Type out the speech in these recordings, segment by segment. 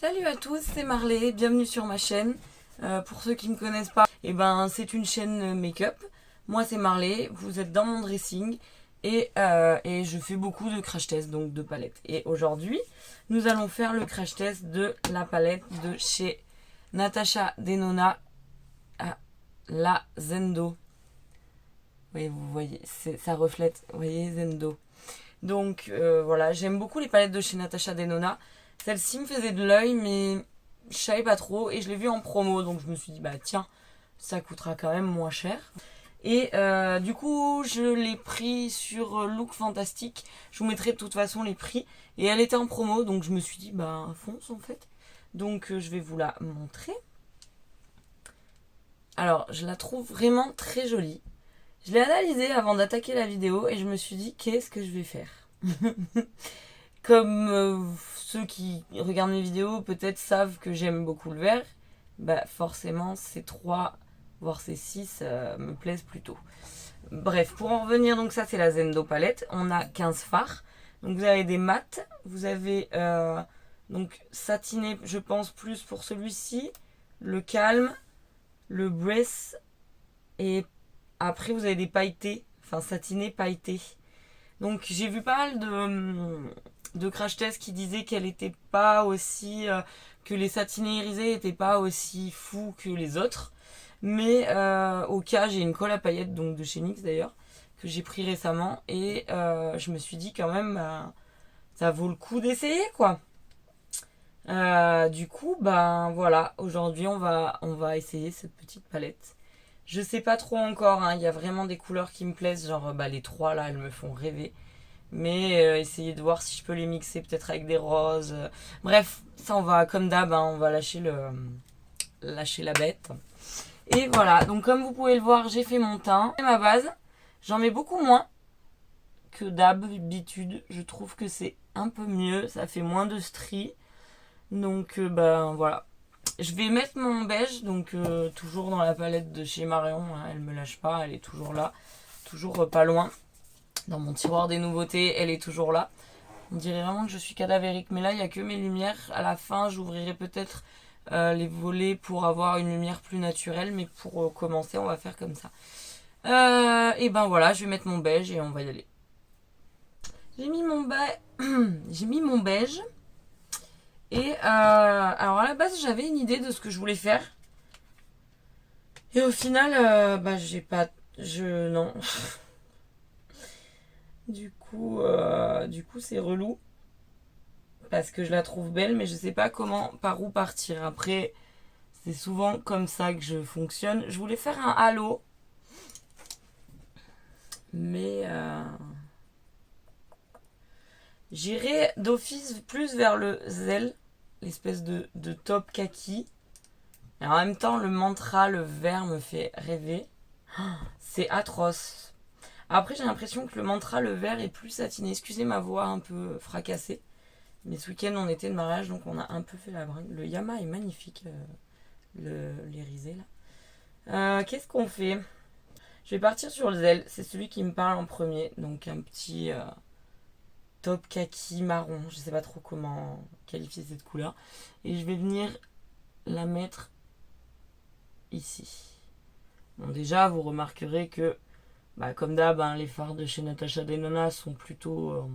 Salut à tous, c'est Marley, bienvenue sur ma chaîne. Pour ceux qui ne me connaissent pas, c'est une chaîne make-up. Moi c'est Marley, vous êtes dans mon dressing et je fais beaucoup de crash tests, donc de palettes. Et aujourd'hui, nous allons faire le crash test de la palette de chez Natasha Denona, la Zendo. Oui, vous voyez, ça reflète, vous voyez, Zendo. Donc voilà, j'aime beaucoup les palettes de chez Natasha Denona. Celle-ci me faisait de l'œil, mais je savais pas trop. Et je l'ai vue en promo, donc je me suis dit, bah tiens, ça coûtera quand même moins cher. Et du coup, je l'ai pris sur Look Fantastic. Je vous mettrai de toute façon les prix. Et elle était en promo, donc je me suis dit, bah fonce en fait. Donc je vais vous la montrer. Alors, je la trouve vraiment très jolie. Je l'ai analysée avant d'attaquer la vidéo et je me suis dit, qu'est-ce que je vais faire? Comme ceux qui regardent mes vidéos peut-être savent que j'aime beaucoup le vert, bah forcément ces 3 voire ces 6 me plaisent plutôt. Bref, pour en revenir, donc ça c'est la Zendo palette. On a 15 fards. Donc vous avez des mats, vous avez donc satiné, je pense plus pour celui-ci, le calme, le breath et après vous avez des pailletés, enfin satinés pailletés. Donc j'ai vu pas mal de crash tests qui disaient qu'elle était pas aussi que les satinés irisés étaient pas aussi fous que les autres. Mais au cas, j'ai une colle à paillettes, donc de chez NYX d'ailleurs, que j'ai pris récemment et je me suis dit quand même ça vaut le coup d'essayer quoi. Du coup, ben voilà, aujourd'hui on va essayer cette petite palette. Je sais pas trop encore, hein, il y a vraiment des couleurs qui me plaisent, genre les 3 là, elles me font rêver. Mais essayer de voir si je peux les mixer peut-être avec des roses. Bref, ça on va comme d'hab, hein, on va lâcher la bête. Et voilà, donc comme vous pouvez le voir, j'ai fait mon teint. Et ma base, j'en mets beaucoup moins que d'habitude. Je trouve que c'est un peu mieux, ça fait moins de stries. Donc voilà. Je vais mettre mon beige, donc toujours dans la palette de chez Marion, hein, elle me lâche pas, elle est toujours là, toujours pas loin. Dans mon tiroir des nouveautés, elle est toujours là. On dirait vraiment que je suis cadavérique, mais là il n'y a que mes lumières. À la fin, j'ouvrirai peut-être les volets pour avoir une lumière plus naturelle, mais pour commencer, on va faire comme ça. Et ben voilà, je vais mettre mon beige et on va y aller. J'ai mis mon j'ai mis mon beige. Et alors à la base, j'avais une idée de ce que je voulais faire. Et au final, j'ai pas. Non. Du coup, c'est relou. Parce que je la trouve belle, mais je sais pas par où partir. Après, c'est souvent comme ça que je fonctionne. Je voulais faire un halo. Mais j'irai d'office plus vers le Zel. L'espèce de top kaki. Et en même temps, le mantra, le vert me fait rêver. C'est atroce. Après, j'ai l'impression que le mantra, le vert est plus satiné. Excusez ma voix un peu fracassée. Mais ce week-end, on était de mariage, donc on a un peu fait la bringue. Le Yama est magnifique, l'irisé là. Qu'est-ce qu'on fait? Je vais partir sur le Zel. C'est celui qui me parle en premier. Donc un petit top kaki marron. Je sais pas trop comment qualifier cette couleur. Et je vais venir la mettre ici. Bon, déjà, vous remarquerez que, comme d'hab, hein, les fards de chez Natasha Denona sont plutôt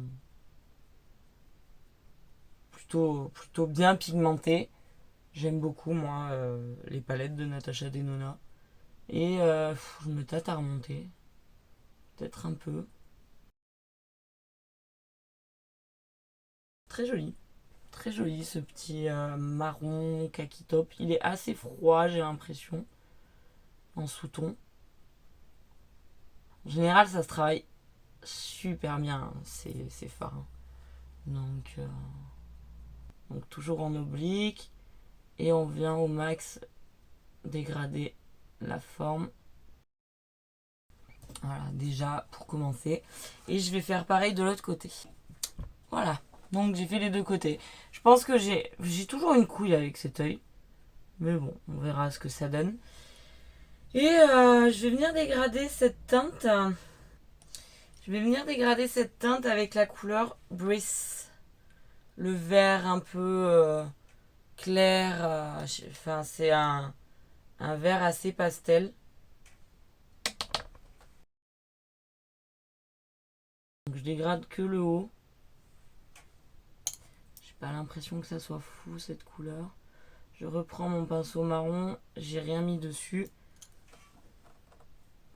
bien pigmentés. J'aime beaucoup, moi, les palettes de Natasha Denona. Et je me tâte à remonter. Peut-être un peu. Très joli. Très joli ce petit marron kaki top. Il est assez froid, j'ai l'impression. En sous-ton. En général, ça se travaille super bien, hein, ces fards. Hein. Donc toujours en oblique. Et on vient au max dégrader la forme. Voilà, déjà pour commencer. Et je vais faire pareil de l'autre côté. Voilà, donc j'ai fait les deux côtés. Je pense que j'ai toujours une couille avec cet œil. Mais bon, on verra ce que ça donne. Et je vais venir dégrader cette teinte. Je vais venir dégrader cette teinte avec la couleur Breath. Le vert un peu clair. Enfin, c'est un vert assez pastel. Donc, je dégrade que le haut. J'ai pas l'impression que ça soit fou cette couleur. Je reprends mon pinceau marron. J'ai rien mis dessus.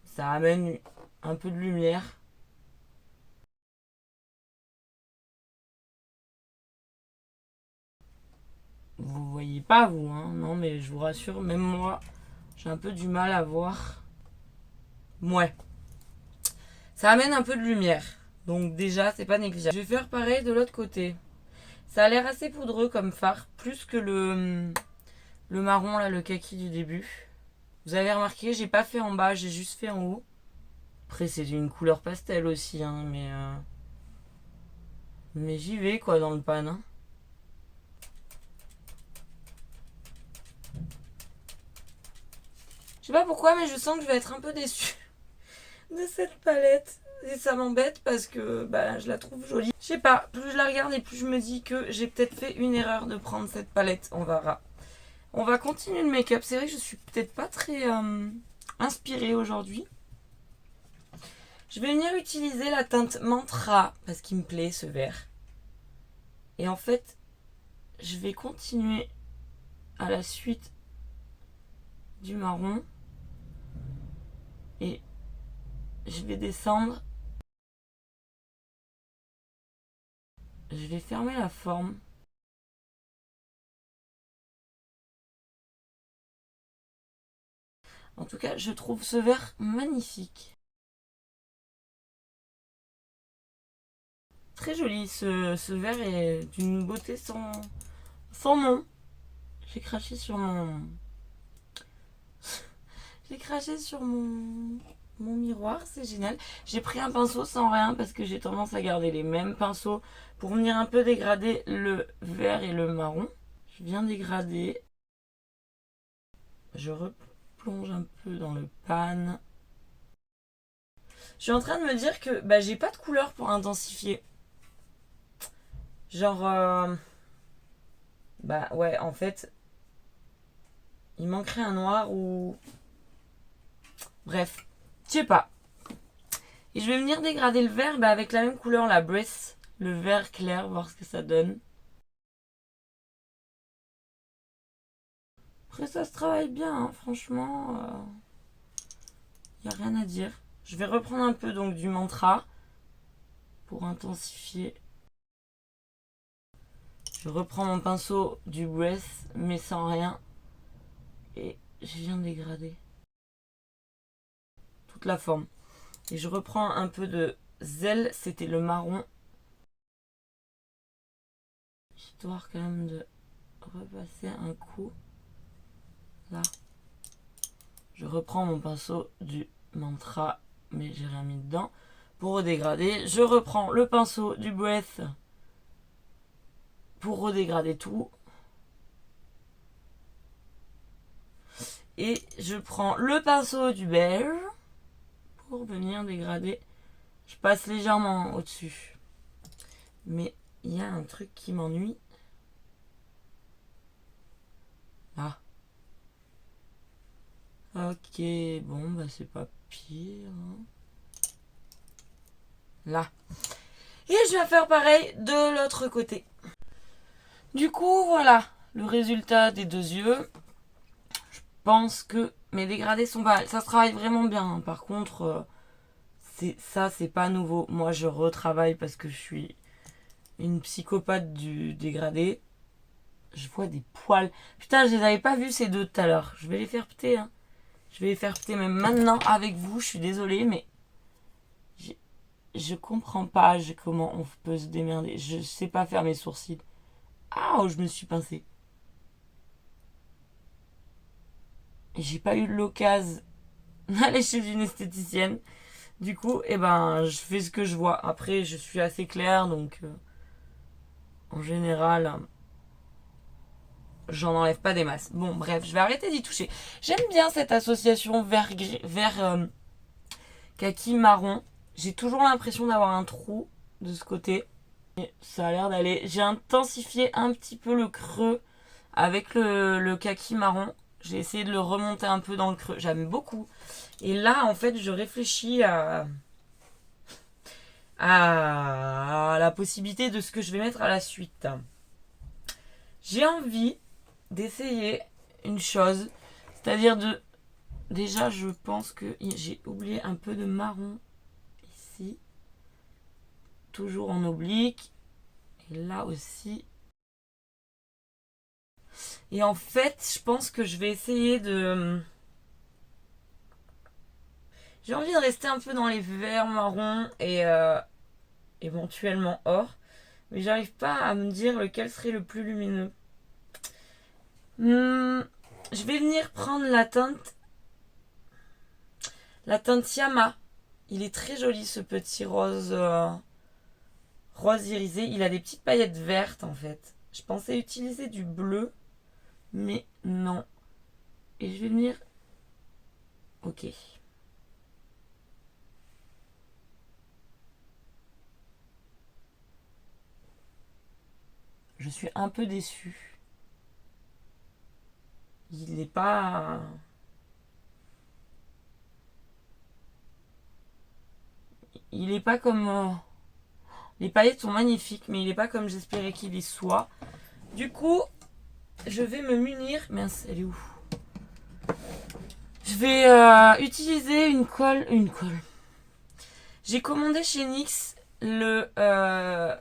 Ça amène un peu de lumière. Vous voyez pas vous, hein? Non, mais je vous rassure, même moi, j'ai un peu du mal à voir. Ouais. Ça amène un peu de lumière. Donc déjà, c'est pas négligeable. Je vais faire pareil de l'autre côté. Ça a l'air assez poudreux comme fard, plus que le marron, là, le kaki du début. Vous avez remarqué, j'ai pas fait en bas, j'ai juste fait en haut. Après, c'est une couleur pastel aussi, hein, mais j'y vais, quoi, dans le pan, hein. Je sais pas pourquoi, mais je sens que je vais être un peu déçue de cette palette. Et ça m'embête parce que bah, je la trouve jolie. Je sais pas, plus je la regarde et plus je me dis que j'ai peut-être fait une erreur de prendre cette palette. On verra. On va continuer le make-up. C'est vrai que je suis peut-être pas très inspirée aujourd'hui. Je vais venir utiliser la teinte Mantra parce qu'il me plaît ce vert. Et en fait, je vais continuer à la suite du marron. Et je vais descendre. Je vais fermer la forme. En tout cas, je trouve ce vert magnifique. Très joli, ce vert est d'une beauté sans nom. J'ai craché sur mon... J'ai craché sur mon miroir, c'est génial. J'ai pris un pinceau sans rien parce que j'ai tendance à garder les mêmes pinceaux pour venir un peu dégrader le vert et le marron. Je viens dégrader. Je replonge un peu dans le pan. Je suis en train de me dire que bah, j'ai pas de couleur pour intensifier. Genre... Bah ouais, en fait... Il manquerait un noir ou... Bref, je sais pas. Et je vais venir dégrader le vert bah, avec la même couleur, la Breath, le vert clair, voir ce que ça donne. Après ça se travaille bien, hein, franchement, y a rien à dire. Je vais reprendre un peu donc du mantra pour intensifier. Je reprends mon pinceau du Breath, mais sans rien. Et je viens dégrader toute la forme. Et je reprends un peu de Zel, c'était le marron. Histoire quand même de repasser un coup. Là. Je reprends mon pinceau du mantra, mais j'ai rien mis dedans. Pour redégrader, je reprends le pinceau du Breath pour redégrader tout. Et je prends le pinceau du beige pour venir dégrader. Je passe légèrement au-dessus. Mais il y a un truc qui m'ennuie. Ah. Ok, bon, bah c'est pas pire. Là. Et je vais faire pareil de l'autre côté. Du coup, voilà le résultat des deux yeux. Je pense que mes dégradés sont pas mal. Ça se travaille vraiment bien. Hein. Par contre, c'est pas nouveau. Moi, je retravaille parce que je suis une psychopathe du dégradé. Je vois des poils. Putain, je les avais pas vus ces deux tout à l'heure. Je vais les faire péter. Hein. Je vais les faire péter même maintenant avec vous. Je suis désolée, mais je comprends pas comment on peut se démerder. Je sais pas faire mes sourcils. Ah, oh, je me suis pincée. Et j'ai pas eu l'occasion d'aller chez une esthéticienne. Du coup, eh ben, je fais ce que je vois. Après, je suis assez claire, donc en général, j'en enlève pas des masses. Bon, bref, je vais arrêter d'y toucher. J'aime bien cette association vert kaki marron. J'ai toujours l'impression d'avoir un trou de ce côté. Et ça a l'air d'aller. J'ai intensifié un petit peu le creux avec le kaki marron. J'ai essayé de le remonter un peu dans le creux. J'aime beaucoup. Et là, en fait, je réfléchis à la possibilité de ce que je vais mettre à la suite. J'ai envie d'essayer une chose, c'est-à-dire de... Déjà, je pense que j'ai oublié un peu de marron ici. Toujours en oblique. Et là aussi. Et en fait, je pense que je vais essayer de... J'ai envie de rester un peu dans les verts marrons et éventuellement or. Mais j'arrive pas à me dire lequel serait le plus lumineux. Je vais venir prendre la teinte Yama. Il est très joli ce petit rose, rose irisé. Il a des petites paillettes vertes en fait. Je pensais utiliser du bleu, mais non. Et je vais venir... Ok. Je suis un peu déçue. Il n'est pas... Il est pas comme... Les paillettes sont magnifiques, mais il n'est pas comme j'espérais qu'il y soit. Du coup, je vais me munir... Mince, elle est où? Je vais utiliser une colle... Une colle. J'ai commandé chez NYX le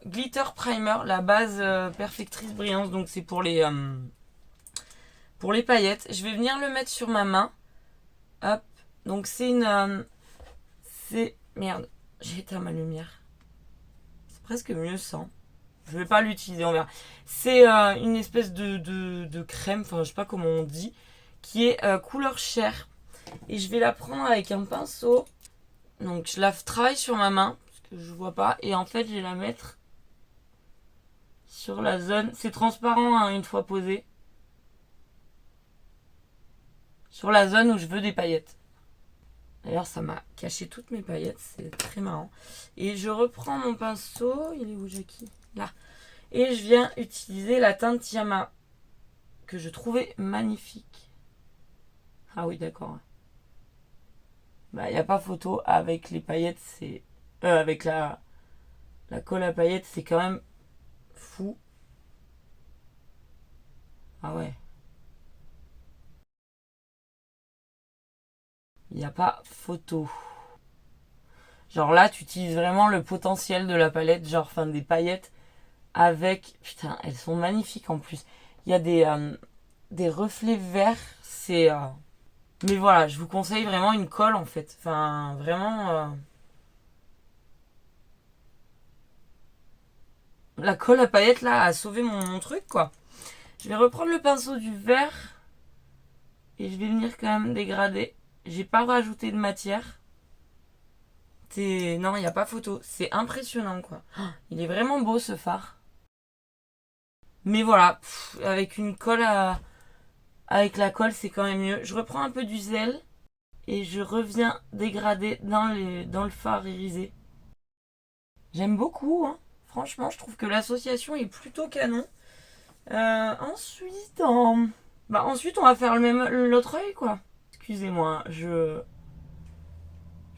Glitter Primer, la base perfectrice brillance. Donc c'est pour les paillettes. Je vais venir le mettre sur ma main. Hop. Donc c'est une... c'est... Merde, j'ai éteint ma lumière. C'est presque mieux sans. Je vais pas l'utiliser, on verra. C'est une espèce de crème, enfin je sais pas comment on dit, qui est couleur chair. Et je vais la prendre avec un pinceau. Donc je la travaille sur ma main, parce que je vois pas. Et en fait je vais la mettre sur la zone. C'est transparent hein, une fois posé. Sur la zone où je veux des paillettes. D'ailleurs ça m'a caché toutes mes paillettes, c'est très marrant. Et je reprends mon pinceau. Il est où Jackie? Là. Et je viens utiliser la teinte Yama, que je trouvais magnifique. Ah oui d'accord. Bah y a pas photo avec les paillettes, c'est... avec la colle à paillettes, c'est quand même fou. Ah ouais. Il n'y a pas photo. Genre là, tu utilises vraiment le potentiel de la palette, genre enfin des paillettes avec... Putain, elles sont magnifiques en plus. Il y a des reflets verts, c'est... Mais voilà, je vous conseille vraiment une colle en fait. Enfin, vraiment... La colle à paillettes là a sauvé mon truc quoi. Je vais reprendre le pinceau du vert et je vais venir quand même dégrader. J'ai pas rajouté de matière. Non, il n'y a pas photo. C'est impressionnant quoi. Il est vraiment beau ce fard. Mais voilà, avec une colle avec la colle, c'est quand même mieux. Je reprends un peu du zèle et je reviens dégrader dans le fard irisé. J'aime beaucoup, hein. Franchement, je trouve que l'association est plutôt canon. Ensuite, ensuite, on va faire l'autre œil, quoi. Excusez-moi, je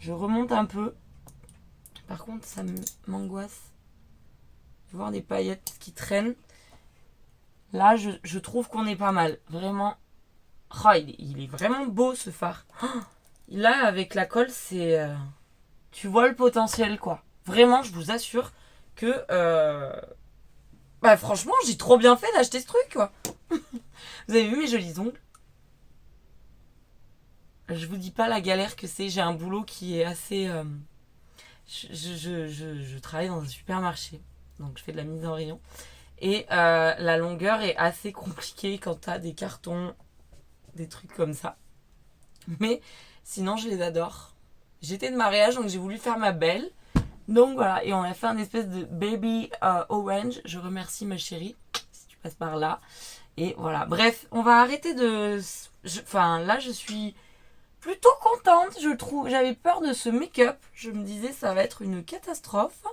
remonte un peu. Par contre, ça m'angoisse de voir des paillettes qui traînent. Là, je trouve qu'on est pas mal. Vraiment. Oh, il est vraiment beau ce phare. Oh, là, avec la colle, c'est... tu vois le potentiel, quoi. Vraiment, je vous assure que... franchement, j'ai trop bien fait d'acheter ce truc, quoi. Vous avez vu mes jolis ongles? Je vous dis pas la galère que c'est. J'ai un boulot qui est assez... je travaille dans un supermarché. Donc, je fais de la mise en rayon. Et la longueur est assez compliquée quand t'as des cartons, des trucs comme ça. Mais sinon, je les adore. J'étais de mariage, donc j'ai voulu faire ma belle. Donc voilà, et on a fait un espèce de baby orange. Je remercie ma chérie, si tu passes par là. Et voilà, bref, on va arrêter de... là, je suis plutôt contente, je trouve. J'avais peur de ce make-up. Je me disais, ça va être une catastrophe.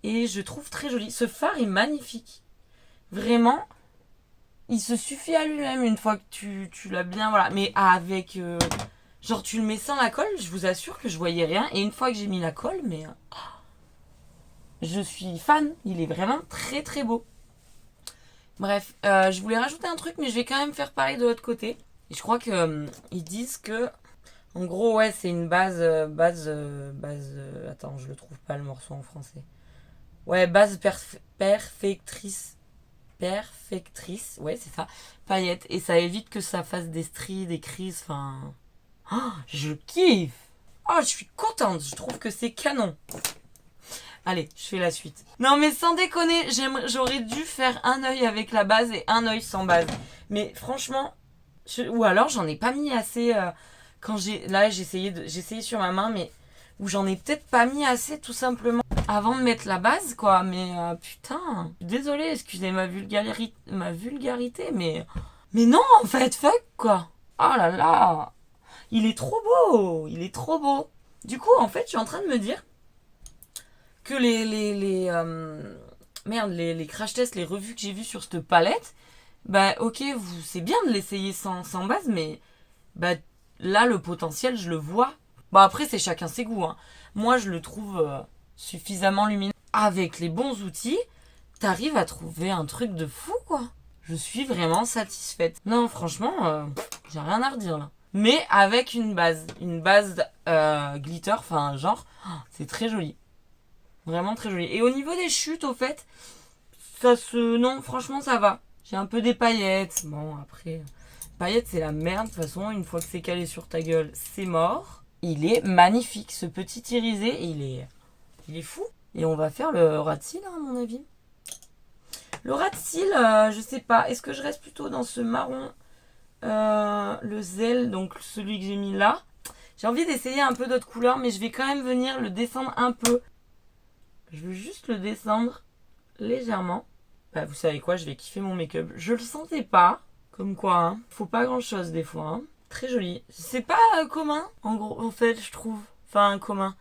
Et je trouve très joli. Ce fard est magnifique. Vraiment, il se suffit à lui-même une fois que tu l'as bien, voilà. Mais avec, genre tu le mets sans la colle, je vous assure que je voyais rien. Et une fois que j'ai mis la colle, mais je suis fan. Il est vraiment très très beau. Bref, je voulais rajouter un truc, mais je vais quand même faire pareil de l'autre côté. Et je crois que ils disent que, en gros, ouais, c'est une attends, je le trouve pas le morceau en français. Ouais, perfectrice. Perfectrice, ouais, c'est ça. Paillettes. Et ça évite que ça fasse des stries, des crises, enfin. Oh, je kiffe! Oh, je suis contente, je trouve que c'est canon. Allez, je fais la suite. Non mais sans déconner, j'aurais dû faire un œil avec la base et un œil sans base. Mais franchement, ou alors j'en ai pas mis assez quand j'ai essayé sur ma main, mais ou j'en ai peut-être pas mis assez tout simplement avant de mettre la base quoi. Mais putain, désolée, excusez ma vulgarité, mais non en fait, fuck quoi. Oh là là, il est trop beau, il est trop beau. Du coup en fait, je suis en train de me dire que les crash tests, les revues que j'ai vues sur cette palette, bah ok, c'est bien de l'essayer sans base, mais bah là le potentiel je le vois. Bah après c'est chacun ses goûts, hein. Moi je le trouve suffisamment lumineux. Avec les bons outils, t'arrives à trouver un truc de fou quoi. Je suis vraiment satisfaite. Non franchement, j'ai rien à redire là. Mais avec une base glitter, enfin genre, c'est très joli. Vraiment très joli. Et au niveau des chutes, au fait, non, franchement, ça va. J'ai un peu des paillettes. Bon, après, paillettes, c'est la merde. De toute façon, une fois que c'est calé sur ta gueule, c'est mort. Il est magnifique. Ce petit irisé, il est fou. Et on va faire le ras de cils, hein, à mon avis. Le ras de cils, je sais pas. Est-ce que je reste plutôt dans ce marron, le zèle, donc celui que j'ai mis là. J'ai envie d'essayer un peu d'autres couleurs, mais je vais quand même venir le descendre un peu. Je veux juste le descendre légèrement. Bah, vous savez quoi, je vais kiffer mon make-up. Je le sentais pas. Comme quoi, hein. Faut pas grand chose des fois. Hein. Très joli. C'est pas commun, en gros, en fait, je trouve. Enfin, commun.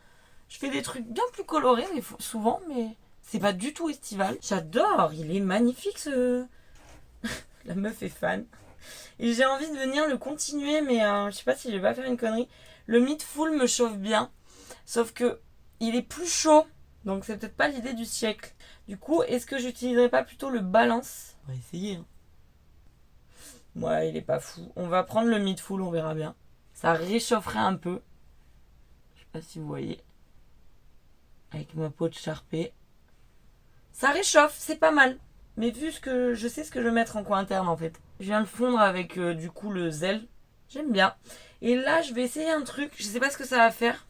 Je fais des trucs bien plus colorés, souvent, mais c'est pas du tout estival. J'adore, il est magnifique ce. La meuf est fan. Et j'ai envie de venir le continuer, mais je sais pas si je vais pas faire une connerie. Le mid full me chauffe bien. Sauf que il est plus chaud. Donc c'est peut-être pas l'idée du siècle. Du coup, est-ce que j'utiliserais pas plutôt le balance? On va essayer. Hein. Ouais, il est pas fou. On va prendre le mid full, on verra bien. Ça réchaufferait un peu. Je sais pas si vous voyez. Avec ma peau de Sharpay. Ça réchauffe, c'est pas mal. Mais vu ce que je sais ce que je vais mettre en coin interne en fait. Je viens le fondre avec du coup le zèle. J'aime bien. Et là, je vais essayer un truc. Je sais pas ce que ça va faire.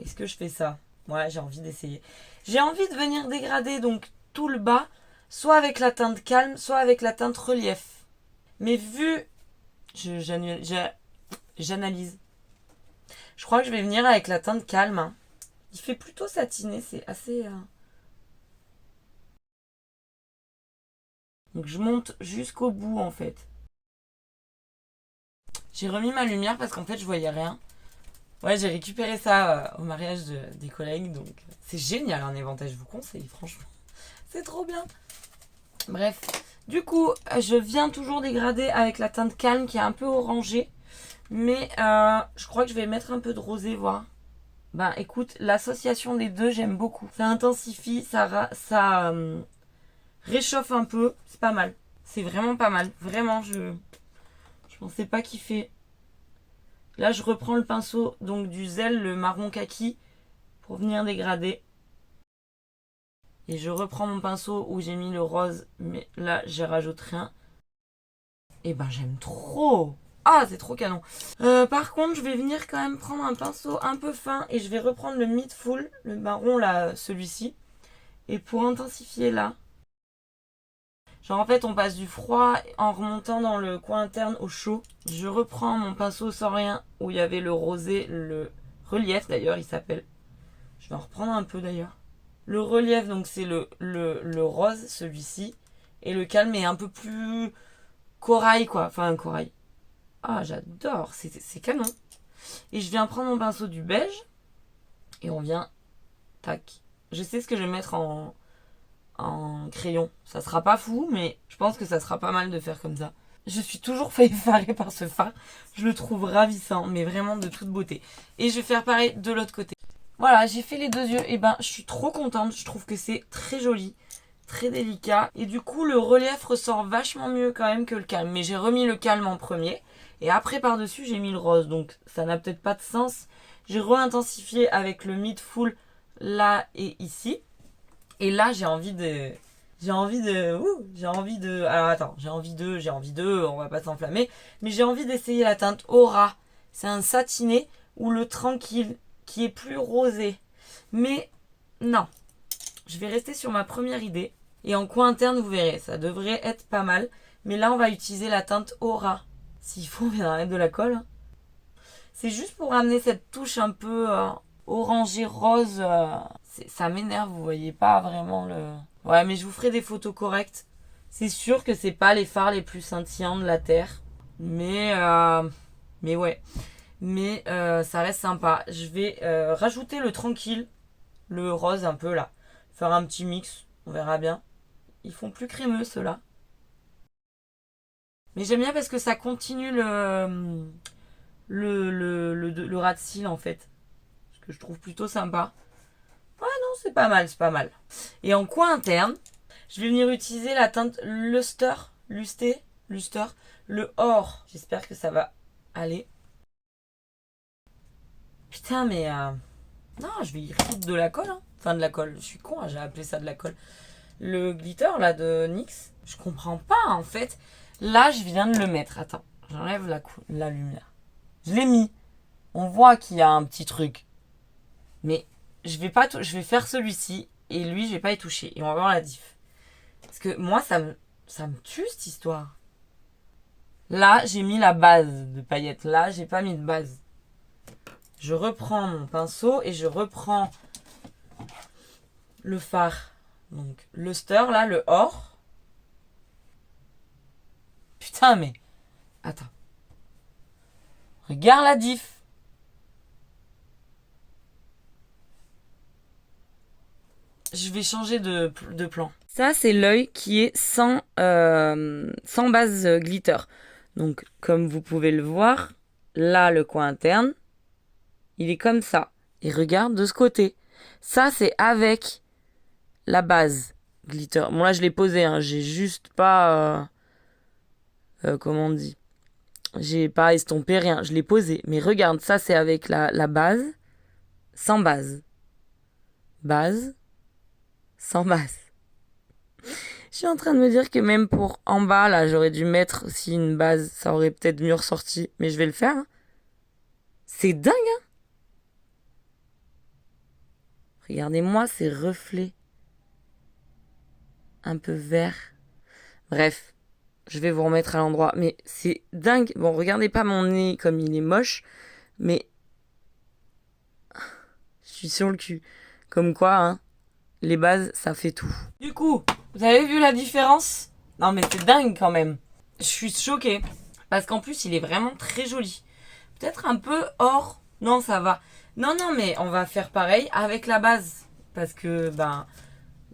Est-ce que je fais ça? Ouais, j'ai envie d'essayer. J'ai envie de venir dégrader donc tout le bas, soit avec la teinte calme, soit avec la teinte relief. Mais vu... J'analyse. Je crois que je vais venir avec la teinte calme. Hein. Il fait plutôt satiné, c'est assez... Donc je monte jusqu'au bout en fait. J'ai remis ma lumière parce qu'en fait je voyais rien. Ouais, j'ai récupéré ça au mariage des collègues, donc c'est génial un éventail, je vous conseille, franchement. C'est trop bien. Bref, du coup, je viens toujours dégrader avec la teinte calme qui est un peu orangée. Mais je crois que je vais mettre un peu de rosé, voir. Ben écoute, l'association des deux, j'aime beaucoup. Ça intensifie, ça réchauffe un peu, c'est pas mal. C'est vraiment pas mal. Vraiment, je pensais pas kiffer. Là, je reprends le pinceau donc du zèle, le marron kaki, pour venir dégrader. Et je reprends mon pinceau où j'ai mis le rose, mais là, j'y rajoute rien. Et ben, j'aime trop. Ah, c'est trop canon. Par contre, je vais venir quand même prendre un pinceau un peu fin et je vais reprendre le mid full, le marron là, celui-ci. Et pour intensifier là, genre en fait, on passe du froid en remontant dans le coin interne au chaud. Je reprends mon pinceau sans rien où il y avait le rosé, le relief d'ailleurs, il s'appelle. Je vais en reprendre un peu d'ailleurs. Le relief, donc c'est le rose, celui-ci. Et le calme est un peu plus corail, quoi. Enfin, un corail. Ah, j'adore. C'est canon. Et je viens prendre mon pinceau du beige. Et on vient... Tac. Je sais ce que je vais mettre en crayon. Ça sera pas fou, mais je pense que ça sera pas mal de faire comme ça. Je suis toujours fait effarer par ce fard. Je le trouve ravissant, mais vraiment de toute beauté. Et je vais faire pareil de l'autre côté. Voilà, j'ai fait les 2 yeux. Et ben, je suis trop contente. Je trouve que c'est très joli, très délicat. Et du coup, le relief ressort vachement mieux quand même que le calme. Mais j'ai remis le calme en premier. Et après, par-dessus, j'ai mis le rose. Donc, ça n'a peut-être pas de sens. J'ai re-intensifié avec le mid full là et ici. Et là, j'ai envie de... Alors attends, j'ai envie de, on va pas s'enflammer. Mais j'ai envie d'essayer la teinte Aura. C'est un satiné ou le tranquille qui est plus rosé. Mais non, je vais rester sur ma première idée. Et en coin interne, vous verrez, ça devrait être pas mal. Mais là, on va utiliser la teinte Aura. S'il faut, on viendra mettre de la colle. C'est juste pour amener cette touche un peu orangé rose. Ça m'énerve, vous voyez pas vraiment le... Ouais, mais je vous ferai des photos correctes. C'est sûr que c'est pas les fards les plus scintillants de la Terre. Mais ouais. Mais ça reste sympa. Je vais rajouter le tranquille. Le rose un peu là. Faire un petit mix. On verra bien. Ils font plus crémeux ceux-là. Mais j'aime bien parce que ça continue le ras de cils en fait. Ce que je trouve plutôt sympa. Ouais, non, c'est pas mal, c'est pas mal. Et en coin interne, je vais venir utiliser la teinte Luster, le or. J'espère que ça va aller. Putain, mais non, je vais y foutre de la colle. Hein. Enfin, de la colle. Je suis con, hein, j'ai appelé ça de la colle. Le glitter, là, de NYX, je comprends pas, en fait. Là, je viens de le mettre. Attends, j'enlève la lumière. Je l'ai mis. On voit qu'il y a un petit truc. Mais je vais faire celui-ci et lui, je vais pas y toucher. Et on va voir la diff. Parce que moi, ça me tue cette histoire. Là, j'ai mis la base de paillettes. Là, j'ai pas mis de base. Je reprends mon pinceau et je reprends le fard. Donc, Luster, là, le or. Putain, mais... Attends. Regarde la diff. Je vais changer de plan. Ça, c'est l'œil qui est sans base glitter. Donc, comme vous pouvez le voir, là, le coin interne, il est comme ça. Et regarde de ce côté. Ça, c'est avec la base glitter. Bon, là, je l'ai posé. Hein. J'ai juste pas... comment on dit? J'ai pas estompé rien. Je l'ai posé. Mais regarde, ça, c'est avec la base. Sans base. Base. Sans base. Je suis en train de me dire que même pour en bas, là, j'aurais dû mettre aussi une base. Ça aurait peut-être mieux ressorti. Mais je vais le faire. Hein. C'est dingue, hein? Regardez-moi ces reflets. Un peu vert. Bref. Je vais vous remettre à l'endroit. Mais c'est dingue. Bon, regardez pas mon nez comme il est moche. Mais... Je suis sur le cul. Comme quoi, hein. Les bases, ça fait tout. Du coup, vous avez vu la différence? Non mais c'est dingue quand même. Je suis choquée. Parce qu'en plus, il est vraiment très joli. Peut-être un peu or. Non, ça va. Non, non, mais on va faire pareil avec la base. Parce que, ben,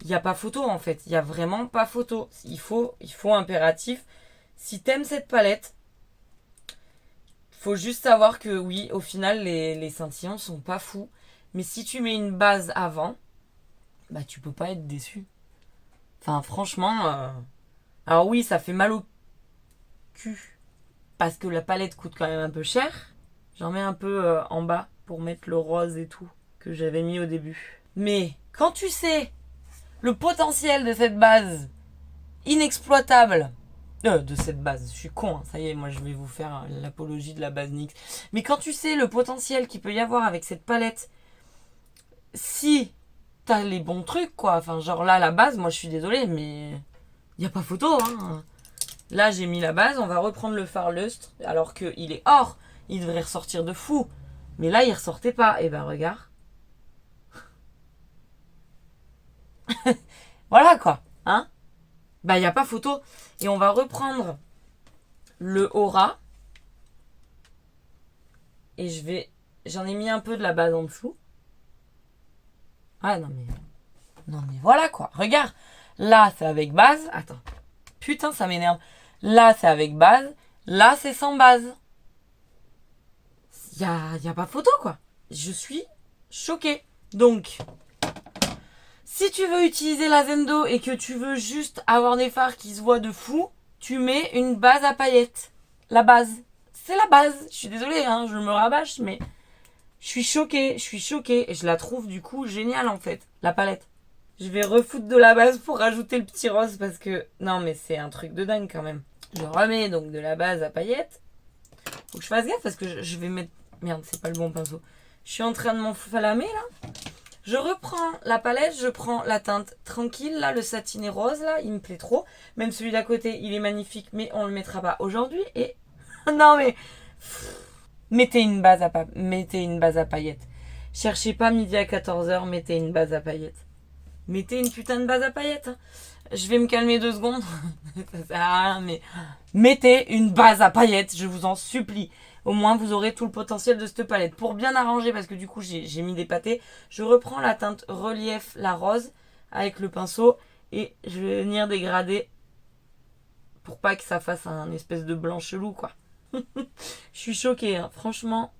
il n'y a pas photo en fait. Il n'y a vraiment pas photo. Il faut impératif. Si t'aimes cette palette, faut juste savoir que oui, au final, les scintillants sont pas fous. Mais si tu mets une base avant, bah tu peux pas être déçu. Enfin, franchement... Alors oui, ça fait mal au cul. Parce que la palette coûte quand même un peu cher. J'en mets un peu en bas pour mettre le rose et tout que j'avais mis au début. Mais quand tu sais le potentiel de cette base inexploitable... de cette base, je suis con, hein, ça y est, moi je vais vous faire l'apologie de la base NYX. Mais quand tu sais le potentiel qu'il peut y avoir avec cette palette, si t'as les bons trucs, quoi. Enfin, genre là, la base, moi je suis désolée, mais il n'y a pas photo, hein. Là, j'ai mis la base, on va reprendre le fard lustre, alors qu'il est or. Il devrait ressortir de fou. Mais là, il ressortait pas. Et ben, regarde. Voilà, quoi. Hein? Bah, il n'y a pas photo. Et on va reprendre le aura. Et j'en ai mis un peu de la base en dessous. Ah, non, mais... Non, mais voilà, quoi. Regarde. Là, c'est avec base. Attends. Putain, ça m'énerve. Là, c'est avec base. Là, c'est sans base. Y a pas photo, quoi. Je suis choquée. Donc, si tu veux utiliser la Zendo et que tu veux juste avoir des fards qui se voient de fou, tu mets une base à paillettes. La base. C'est la base. Je suis désolée, hein, je me rabâche, mais je suis choquée. Et je la trouve du coup géniale en fait, la palette. Je vais refoutre de la base pour rajouter le petit rose parce que... Non mais c'est un truc de dingue quand même. Je remets donc de la base à paillettes. Faut que je fasse gaffe parce que je vais mettre... Merde, c'est pas le bon pinceau. Je suis en train de m'enflammer là. Je reprends la palette, je prends la teinte tranquille, là, le satiné rose, là, il me plaît trop. Même celui d'à côté, il est magnifique, mais on le mettra pas aujourd'hui. Et... non mais... mettez une base à paillettes. Cherchez pas midi à 14h, mettez une base à paillettes. Mettez une putain de base à paillettes. Hein. Je vais me calmer 2 secondes. Ça sert à rien, mais... mettez une base à paillettes, je vous en supplie. Au moins, vous aurez tout le potentiel de cette palette. Pour bien arranger, parce que du coup, j'ai mis des pâtés, je reprends la teinte relief, la rose, avec le pinceau, et je vais venir dégrader pour pas que ça fasse un espèce de blanc chelou, quoi. Je suis choquée, hein. Franchement,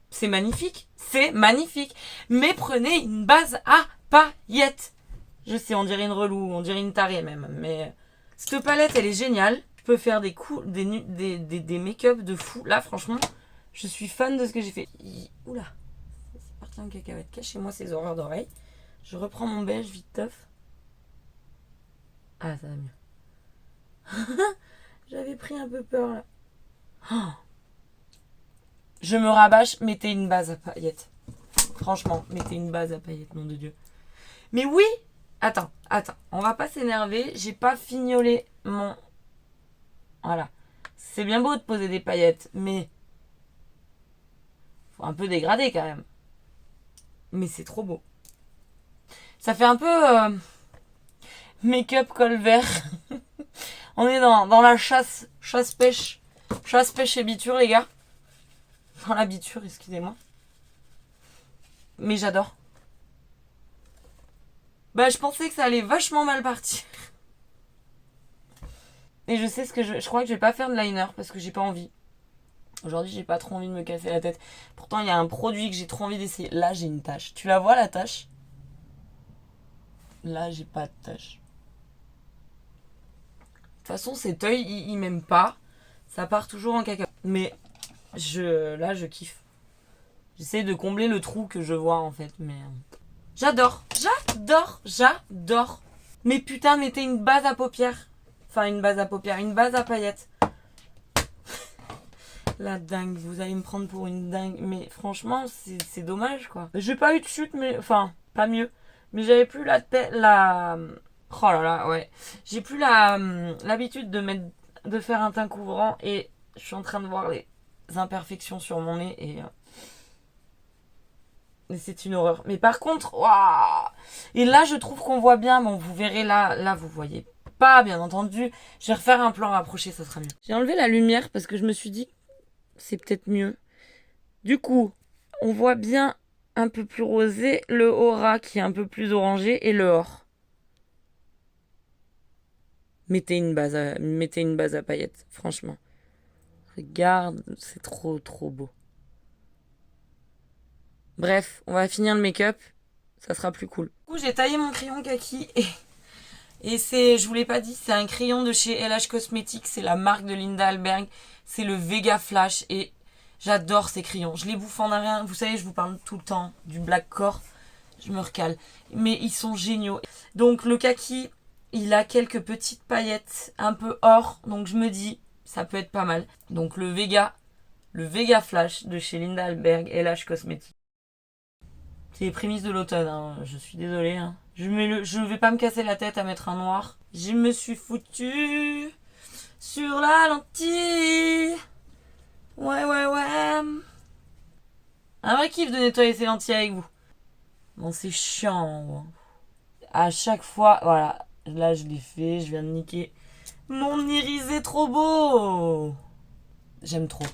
c'est magnifique. C'est magnifique. Mais prenez une base à paillettes. Je sais, on dirait une relou, on dirait une tarée même, mais cette palette, elle est géniale. Je peux faire des coups, des make-up de fou. Là, franchement, je suis fan de ce que j'ai fait. Oula, c'est parti en cacahuète. Cachez-moi ces horreurs d'oreilles. Je reprends mon beige vite teuf. Ah, ça va mieux. J'avais pris un peu peur là. Oh. Je me rabâche, mettez une base à paillettes. Franchement, mettez une base à paillettes, nom de Dieu. Mais oui! Attends, on va pas s'énerver. J'ai pas fignolé mon... Voilà. C'est bien beau de poser des paillettes, mais... faut un peu dégrader quand même. Mais c'est trop beau. Ça fait un peu... make-up col vert. On est dans la chasse-pêche. Chasse-pêche et biture, les gars. Dans la biture, excusez-moi. Mais j'adore. Bah, je pensais que ça allait vachement mal partir. Et je sais ce que je crois que je vais pas faire de liner parce que j'ai pas envie. Aujourd'hui, j'ai pas trop envie de me casser la tête. Pourtant, il y a un produit que j'ai trop envie d'essayer. Là, j'ai une tache. Tu la vois, la tache? Là, j'ai pas de tache. De toute façon, cet œil, il m'aime pas. Ça part toujours en caca. Mais là, je kiffe. J'essaie de combler le trou que je vois, en fait. Mais j'adore. Mais putain, mettez une base à paupières. Enfin, une base à paillettes. La dingue, vous allez me prendre pour une dingue. Mais franchement, c'est dommage, quoi. J'ai pas eu de chute, mais... Enfin, pas mieux. Mais j'avais plus la... Oh là là, ouais. J'ai plus l'habitude de faire un teint couvrant. Et je suis en train de voir les imperfections sur mon nez. Et c'est une horreur. Mais par contre, waouh. Et là, je trouve qu'on voit bien. Bon, vous verrez là, vous voyez pas, bien entendu. Je vais refaire un plan rapproché, ça sera mieux. J'ai enlevé la lumière parce que je me suis dit, c'est peut-être mieux. Du coup, on voit bien un peu plus rosé le aura qui est un peu plus orangé et le or. Mettez une base à paillettes, franchement. Regarde, c'est trop beau. Bref, on va finir le make-up. Ça sera plus cool. Du coup, j'ai taillé mon crayon kaki et c'est, je vous l'ai pas dit, c'est un crayon de chez LH Cosmetics. C'est la marque de Linda Alberg. C'est le Vega Flash et j'adore ces crayons. Je les bouffe en rien. Vous savez, je vous parle tout le temps du Black Core. Je me recale. Mais ils sont géniaux. Donc le kaki, il a quelques petites paillettes un peu or. Donc je me dis, ça peut être pas mal. Donc le Vega Flash de chez Linda Alberg, LH Cosmetics. C'est les prémices de l'automne, hein. Je suis désolée. Hein. Je vais pas me casser la tête à mettre un noir. Je me suis foutue sur la lentille. Ouais. Un vrai kiff de nettoyer ses lentilles avec vous. Bon, c'est chiant. À chaque fois, voilà. Là, je l'ai fait. Je viens de niquer. Mon irisé trop beau. J'aime trop.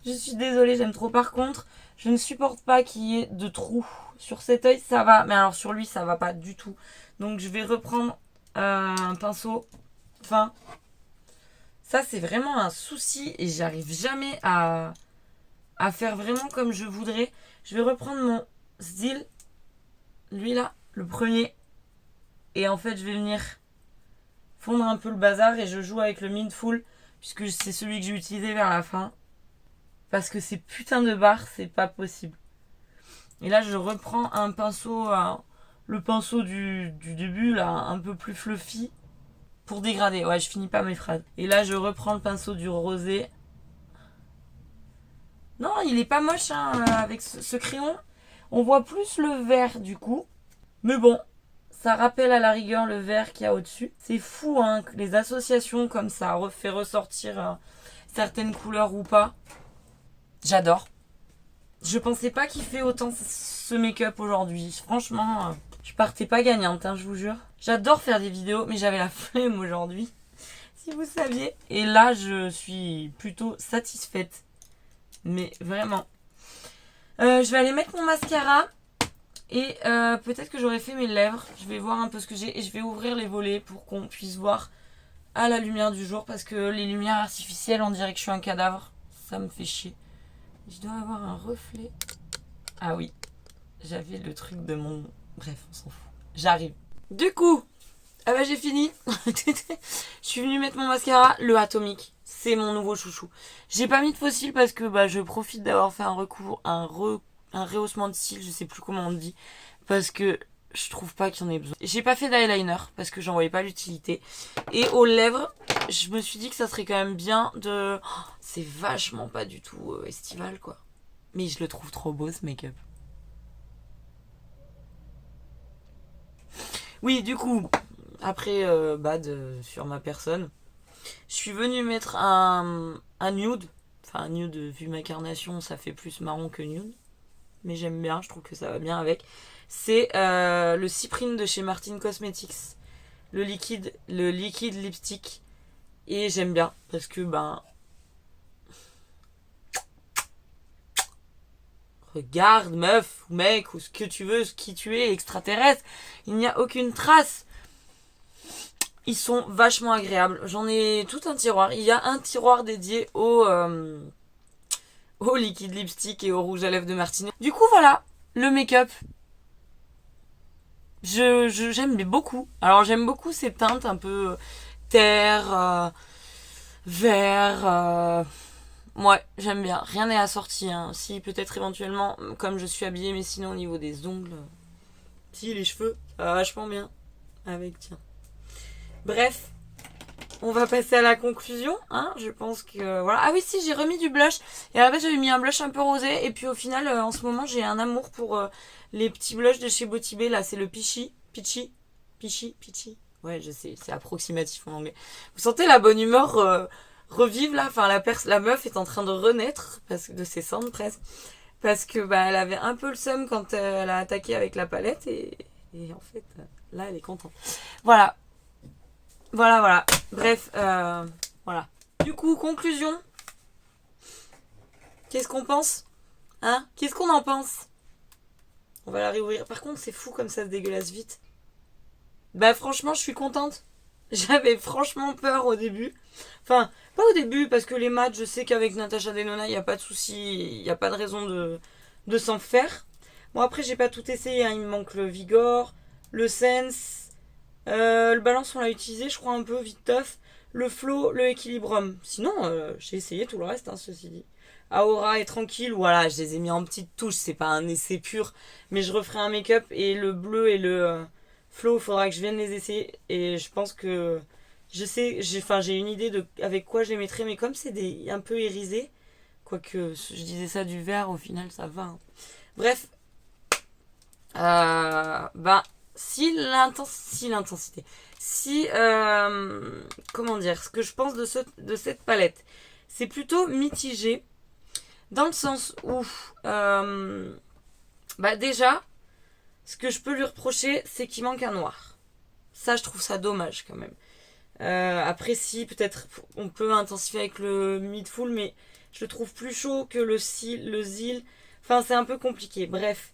Je suis désolée, j'aime trop. Par contre, je ne supporte pas qu'il y ait de trous. Sur cet œil, ça va. Mais alors, sur lui, ça va pas du tout. Donc, je vais reprendre un pinceau Enfin, ça c'est vraiment un souci et j'arrive jamais à faire vraiment comme je voudrais. Je vais reprendre mon style, lui là, le premier. Et en fait, je vais venir fondre un peu le bazar et je joue avec le Mindful, puisque c'est celui que j'ai utilisé vers la fin. Parce que ces putains de barres, c'est pas possible. Et là, je reprends un pinceau, le pinceau du début, là, un peu plus fluffy, pour dégrader. Ouais, je finis pas mes phrases. Et là, je reprends le pinceau du rosé. Non, il est pas moche, hein, avec ce crayon. On voit plus le vert, du coup. Mais bon, ça rappelle à la rigueur le vert qu'il y a au-dessus. C'est fou, hein, que les associations comme ça fait ressortir certaines couleurs ou pas. J'adore. Je pensais pas qu'il fait autant ce make-up aujourd'hui. Franchement, je partais pas gagnante, hein, je vous jure. J'adore faire des vidéos, mais j'avais la flemme aujourd'hui. Si vous saviez. Et là, je suis plutôt satisfaite. Mais vraiment. Je vais aller mettre mon mascara. Et peut-être que j'aurais fait mes lèvres. Je vais voir un peu ce que j'ai. Et je vais ouvrir les volets pour qu'on puisse voir à la lumière du jour. Parce que les lumières artificielles, on dirait que je suis un cadavre. Ça me fait chier. Je dois avoir un reflet. Ah oui. J'avais le truc de mon... Bref, on s'en fout. J'arrive. Du coup, ah bah j'ai fini. Je suis venue mettre mon mascara, le Atomic. C'est mon nouveau chouchou. J'ai pas mis de faux cils parce que bah, je profite d'avoir fait un rehaussement de cils, je sais plus comment on dit. Parce que je trouve pas qu'il y en ait besoin. J'ai pas fait d'eyeliner parce que j'en voyais pas l'utilité. Et aux lèvres, je me suis dit que ça serait quand même bien de... Oh, c'est vachement pas du tout estival quoi. Mais je le trouve trop beau ce make-up. Oui, du coup, après bad sur ma personne, je suis venue mettre un nude. Enfin, un nude, vu ma carnation, ça fait plus marron que nude. Mais j'aime bien, je trouve que ça va bien avec. C'est le Cyprine de chez Martin Cosmetics. Le liquide lipstick. Et j'aime bien, parce que, regarde, meuf, ou mec, ou ce que tu veux, qui tu es, extraterrestre. Il n'y a aucune trace. Ils sont vachement agréables. J'en ai tout un tiroir. Il y a un tiroir dédié au liquide lipstick et au rouge à lèvres de Martine. Du coup, voilà, le make-up. J'aime beaucoup. Alors, j'aime beaucoup ces teintes un peu terre, vert. Ouais, j'aime bien. Rien n'est assorti. Hein. Si, peut-être éventuellement, comme je suis habillée, mais sinon, au niveau des ongles. Si, les cheveux, ça va vachement bien. Avec, tiens. Bref, on va passer à la conclusion, hein. Je pense que voilà. Ah oui, si, j'ai remis du blush. Et à la base, j'avais mis un blush un peu rosé. Et puis au final, en ce moment, j'ai un amour pour les petits blushs de chez Botibé. Là, c'est le Peachy. Ouais, je sais, c'est approximatif en anglais. Vous sentez la bonne humeur revivre là. Enfin, la meuf est en train de renaître parce que de ses cendres presque. Parce que elle avait un peu le seum quand elle a attaqué avec la palette et en fait, là, elle est contente. Voilà. Voilà. Bref, voilà. Du coup, conclusion. Qu'est-ce qu'on pense? Hein? Qu'est-ce qu'on en pense? On va la réouvrir. Par contre, c'est fou comme ça se dégueulasse vite. Franchement, je suis contente. J'avais franchement peur au début. Enfin, pas au début, parce que les maths, je sais qu'avec Natasha Denona, il n'y a pas de souci. Il n'y a pas de raison de s'en faire. Bon, après, j'ai pas tout essayé. Hein. Il me manque le Vigor, le Sense. Le balance on l'a utilisé je crois un peu vite tough. Le flow, le équilibrium. Sinon j'ai essayé tout le reste hein, ceci dit. Aura et tranquille, voilà, je les ai mis en petites touches, c'est pas un essai pur, mais je referai un make-up et le bleu et le flow, il faudra que je vienne les essayer et je pense que je sais, j'ai une idée de avec quoi je les mettrai, mais comme c'est un peu irisé, quoique je disais ça du vert, au final ça va. Hein. Bref, si l'intensité, comment dire, ce que je pense de cette palette, c'est plutôt mitigé, dans le sens où, déjà, ce que je peux lui reprocher, c'est qu'il manque un noir. Ça, je trouve ça dommage quand même. Après, si, peut-être, on peut intensifier avec le Midfull, mais je le trouve plus chaud que le Zil. Enfin, c'est un peu compliqué. Bref.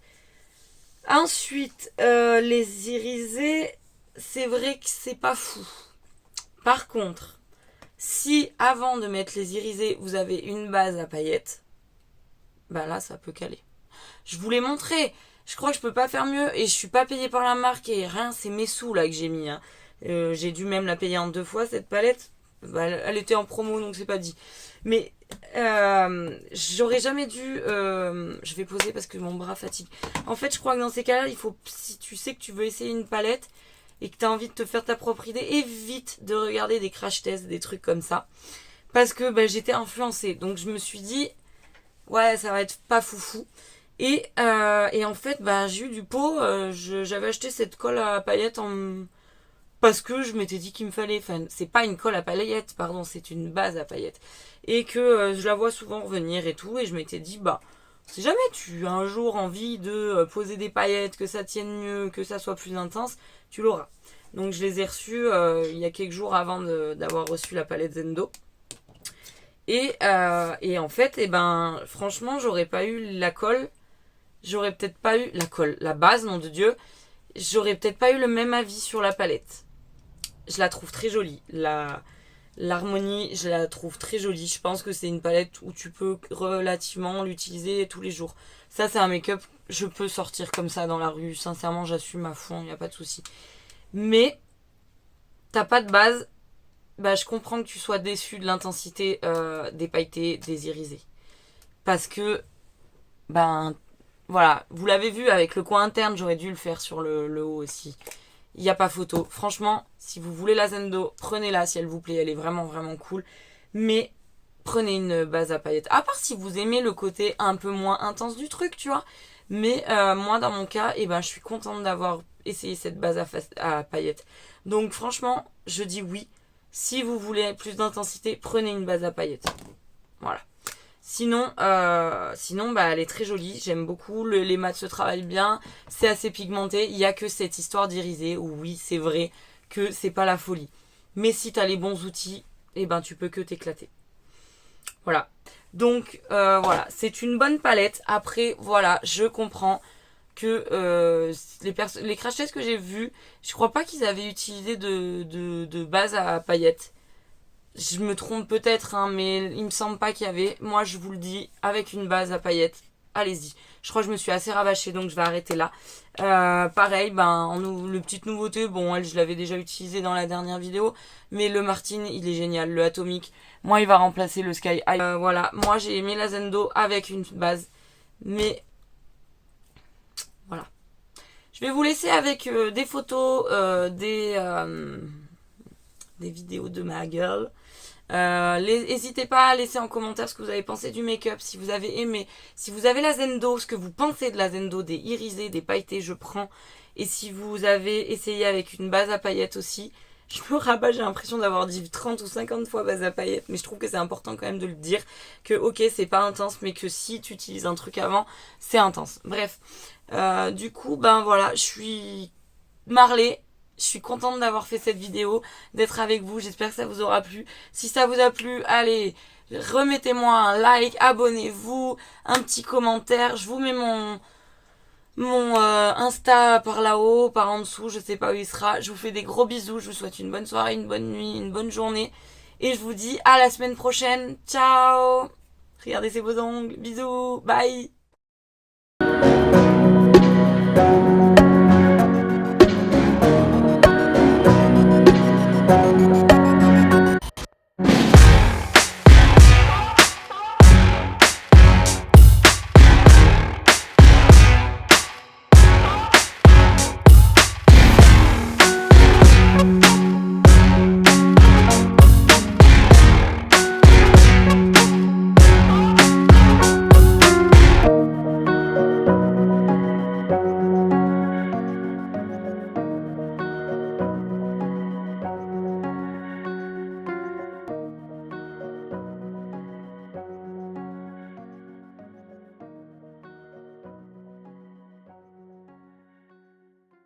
Ensuite, les irisés, c'est vrai que c'est pas fou. Par contre, si avant de mettre les irisés, vous avez une base à paillettes, bah là, ça peut caler. Je vous l'ai montré. Je crois que je peux pas faire mieux et je suis pas payée par la marque et rien, c'est mes sous là que j'ai mis. Hein. J'ai dû même la payer en 2 fois cette palette. Bah, elle était en promo donc c'est pas dit. Mais j'aurais jamais dû. Je vais poser parce que mon bras fatigue. En fait, je crois que dans ces cas-là, il faut, si tu sais que tu veux essayer une palette et que tu as envie de te faire ta propre idée, évite de regarder des crash tests, des trucs comme ça. Parce que bah, j'étais influencée. Donc je me suis dit, ouais, ça va être pas foufou. Et en fait, bah, j'ai eu du pot. J'avais acheté cette colle à paillettes parce que je m'étais dit qu'il me fallait. Enfin, c'est pas une colle à paillettes, pardon, c'est une base à paillettes. Et que je la vois souvent revenir et tout. Et je m'étais dit, bah, si jamais tu as un jour envie de poser des paillettes, que ça tienne mieux, que ça soit plus intense, tu l'auras. Donc je les ai reçues il y a quelques jours avant d'avoir reçu la palette Zendo. Et en fait, franchement, j'aurais pas eu la colle. J'aurais peut-être pas eu la colle, la base, nom de Dieu. J'aurais peut-être pas eu le même avis sur la palette. Je la trouve très jolie. L'harmonie, je la trouve très jolie. Je pense que c'est une palette où tu peux relativement l'utiliser tous les jours. Ça, c'est un make-up, je peux sortir comme ça dans la rue. Sincèrement, j'assume à fond, il n'y a pas de souci. Mais, t'as pas de base, bah, je comprends que tu sois déçu de l'intensité des pailletés, des irisés. Parce que, voilà, vous l'avez vu avec le coin interne, j'aurais dû le faire sur le haut aussi. Il n'y a pas photo. Franchement, si vous voulez la Zendo, prenez-la si elle vous plaît. Elle est vraiment, vraiment cool. Mais prenez une base à paillettes. À part si vous aimez le côté un peu moins intense du truc, tu vois. Mais moi, dans mon cas, je suis contente d'avoir essayé cette base à paillettes. Donc franchement, je dis oui. Si vous voulez plus d'intensité, prenez une base à paillettes. Voilà. Sinon, elle est très jolie. J'aime beaucoup. Les mats se travaillent bien. C'est assez pigmenté. Il n'y a que cette histoire d'irisé où oui, c'est vrai que c'est pas la folie. Mais si tu as les bons outils, tu peux que t'éclater. Voilà. Donc, voilà. C'est une bonne palette. Après, voilà, je comprends que les crash tests que j'ai vus, je crois pas qu'ils avaient utilisé de base à paillettes. Je me trompe peut-être, hein, mais il me semble pas qu'il y avait. Moi, je vous le dis, avec une base à paillettes, allez-y. Je crois que je me suis assez rabâchée, donc je vais arrêter là. Pareil, le petite nouveauté, bon, je l'avais déjà utilisé dans la dernière vidéo, mais le Martine, il est génial, le Atomic. Moi, il va remplacer le Sky High. Voilà, moi, j'ai aimé la Zendo avec une base, mais voilà. Je vais vous laisser avec des photos, des vidéos de ma gueule. N'hésitez pas à laisser en commentaire ce que vous avez pensé du make-up, si vous avez aimé, si vous avez la Zendo, ce que vous pensez de la Zendo, des irisés, des pailletés, je prends. Et si vous avez essayé avec une base à paillettes aussi, je me rabats, j'ai l'impression d'avoir dit 30 ou 50 fois base à paillettes, mais je trouve que c'est important quand même de le dire, que ok, c'est pas intense, mais que si tu utilises un truc avant, c'est intense. Bref, du coup, voilà, je suis Marley. Je suis contente d'avoir fait cette vidéo, d'être avec vous. J'espère que ça vous aura plu. Si ça vous a plu, allez, remettez-moi un like, abonnez-vous, un petit commentaire. Je vous mets mon Insta par là-haut, par en dessous, je sais pas où il sera. Je vous fais des gros bisous. Je vous souhaite une bonne soirée, une bonne nuit, une bonne journée. Et je vous dis à la semaine prochaine. Ciao! Regardez ces beaux ongles. Bisous. Bye!